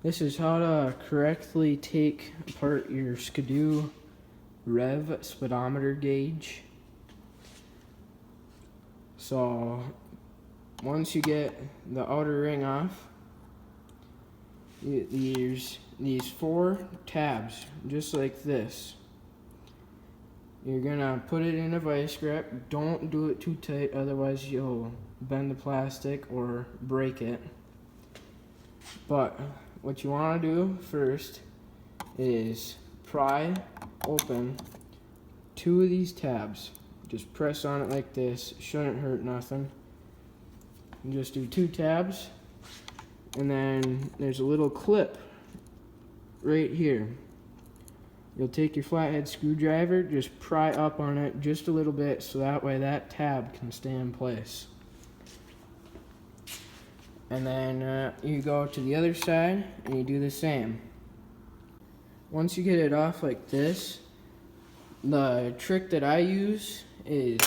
This is how to correctly take apart your Skidoo Rev speedometer gauge. So once you get the outer ring off, there's these 4 tabs, just like this. You're gonna put it in a vice grip. Don't do it too tight, otherwise you'll bend the plastic or break it. But what you want to do first is pry open 2 of these tabs. Just press on it like this. Shouldn't hurt nothing. And just do 2 tabs, and then there's a little clip right here. You'll take your flathead screwdriver, just pry up on it just a little bit so that way that tab can stay in place. And then you go to the other side and you do the same. Once you get it off like this, the trick that I use is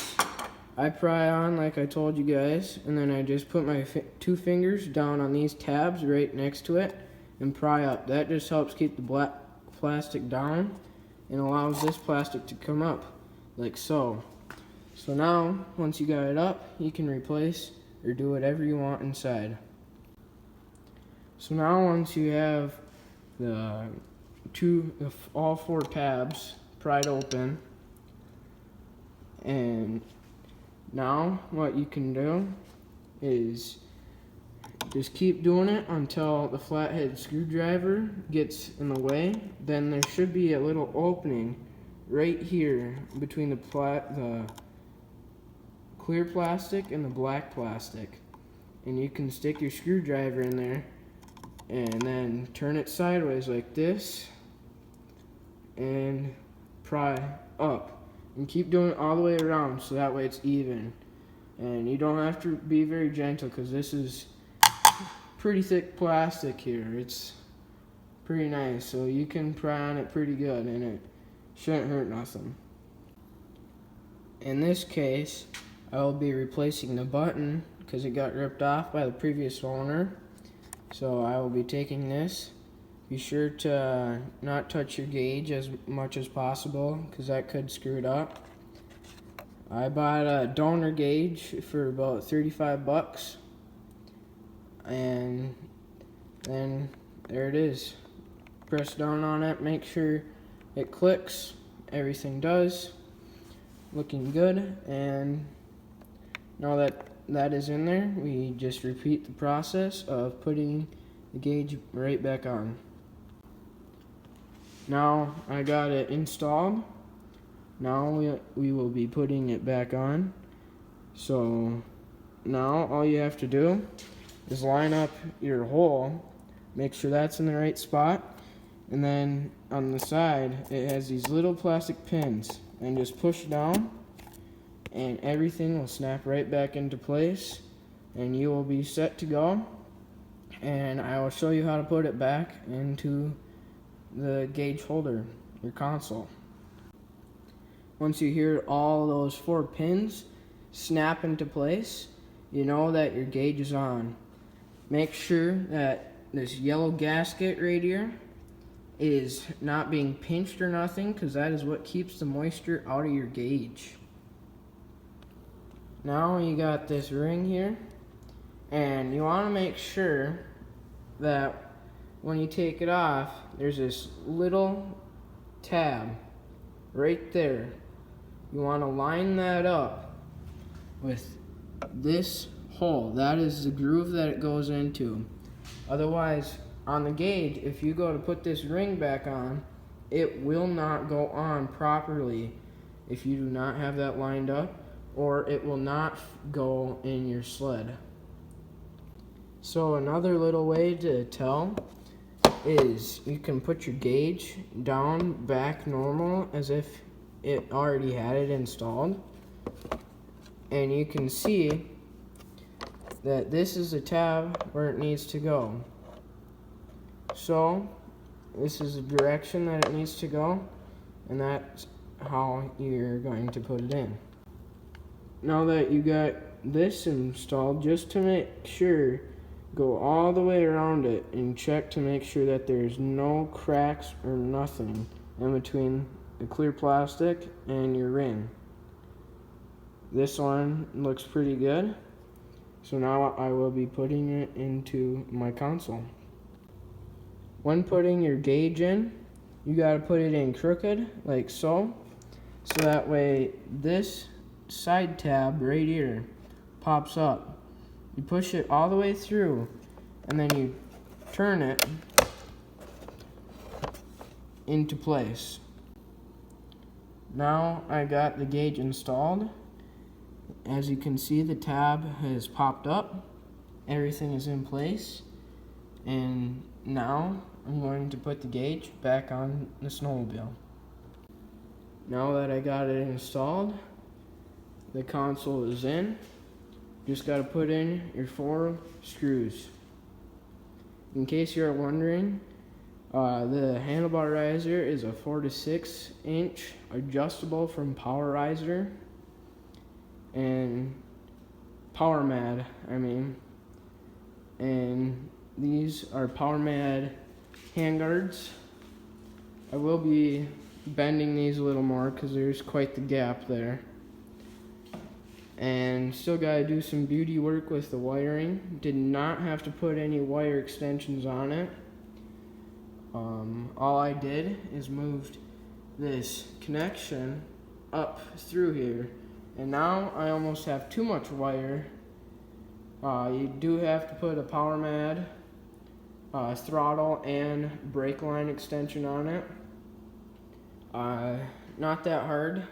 I pry on like I told you guys, and then I just put my 2 fingers down on these tabs right next to it and pry up. That just helps keep the black plastic down and allows this plastic to come up like so. So now once you got it up, you can replace or do whatever you want inside. So now once you have all 4 tabs pried open, and now what you can do is just keep doing it until the flathead screwdriver gets in the way. Then there should be a little opening right here between the clear plastic and the black plastic. And you can stick your screwdriver in there and then turn it sideways like this and pry up. And keep doing it all the way around so that way it's even. And you don't have to be very gentle because this is pretty thick plastic here. It's pretty nice, so you can pry on it pretty good and it shouldn't hurt nothing. In this case, I will be replacing the button because it got ripped off by the previous owner. So I will be taking this. Be sure to not touch your gauge as much as possible because that could screw it up. I bought a donor gauge for about 35 bucks. And then there it is. Press down on it, make sure it clicks. Everything does. Looking good. And now that that is in there, we just repeat the process of putting the gauge right back on. Now I got it installed. Now we will be putting it back on. So now all you have to do is line up your hole, make sure that's in the right spot, and then on the side it has these little plastic pins, and just push down and everything will snap right back into place and you will be set to go. And I will show you how to put it back into the gauge holder, your console. Once you hear all those 4 pins snap into place, you know that your gauge is on. Make sure that this yellow gasket right here is not being pinched or nothing, because that is what keeps the moisture out of your gauge. Now you got this ring here, and you want to make sure that when you take it off, there's this little tab right there. You want to line that up with this hole. That is the groove that it goes into. Otherwise, on the gauge, if you go to put this ring back on, it will not go on properly if you do not have that lined up, or it will not go in your sled. So another little way to tell is you can put your gauge down back normal as if it already had it installed, and you can see that this is the tab where it needs to go. So this is the direction that it needs to go, and that's how you're going to put it in. Now that you got this installed, just to make sure go all the way around it and check to make sure that there's no cracks or nothing in between the clear plastic and your ring. This one looks pretty good. So now I will be putting it into my console. When putting your gauge in, you gotta put it in crooked, like so. So that way this side tab right here pops up. You push it all the way through, and then you turn it into place. Now I got the gauge installed. As you can see, the tab has popped up. Everything is in place. And now I'm going to put the gauge back on the snowmobile. Now that I got it installed, the console is in. Just got to put in your 4 screws. In case you're wondering, the handlebar riser is a 4 to 6 inch adjustable from PowerRiser and PowerMad, and these are PowerMad handguards. I will be bending these a little more because there's quite the gap there. And still gotta do some beauty work with the wiring. Did not have to put any wire extensions on it. All I did is moved this connection up through here. And now I almost have too much wire. You do have to put a PowerMad throttle and brake line extension on it. Not that hard.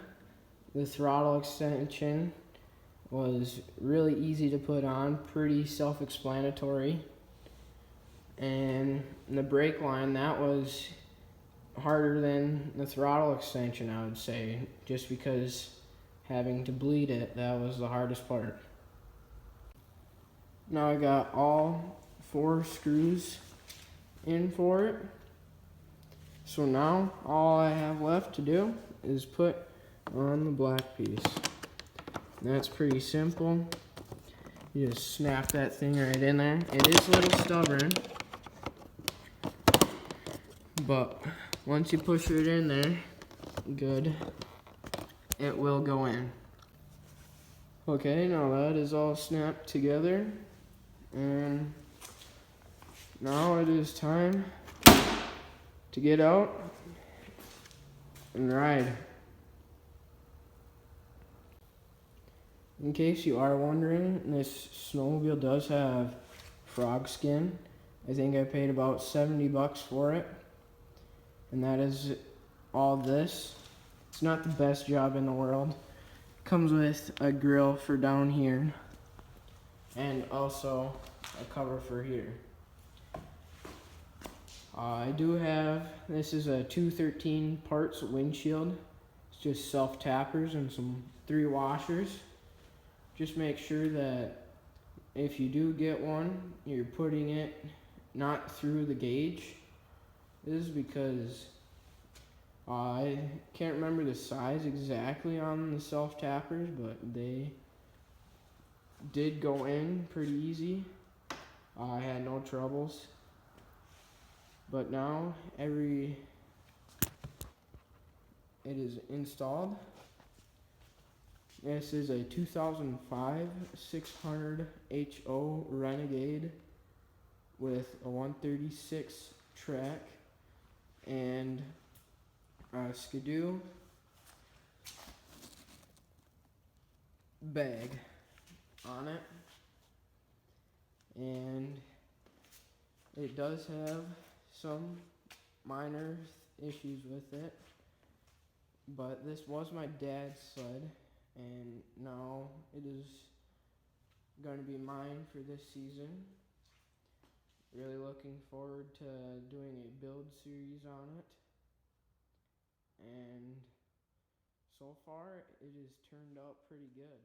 The throttle extension was really easy to put on, pretty self-explanatory. And the brake line, that was harder than the throttle extension, I would say, just because having to bleed it, that was the hardest part. Now I got all 4 screws in for it. So now all I have left to do is put on the black piece. That's pretty simple. You just snap that thing right in there. It is a little stubborn, but once you push it in there, good, it will go in. Okay, now that is all snapped together, and now it is time to get out and ride. In case you are wondering, this snowmobile does have frog skin. I think I paid about $70 for it. And that is all this. It's not the best job in the world. Comes with a grill for down here. And also a cover for here. I do have, this is a 213 parts windshield. It's just self-tappers and some 3 washers. Just make sure that if you do get one, you're putting it not through the gauge. This is because I can't remember the size exactly on the self-tappers, but they did go in pretty easy. I had no troubles. But now it is installed. This is a 2005 600 HO Renegade with a 136 track and a Skidoo bag on it, and it does have some minor issues with it, but this was my dad's sled, and now it is going to be mine for this season. Really looking forward to doing a build series on it, and so far it has turned out pretty good.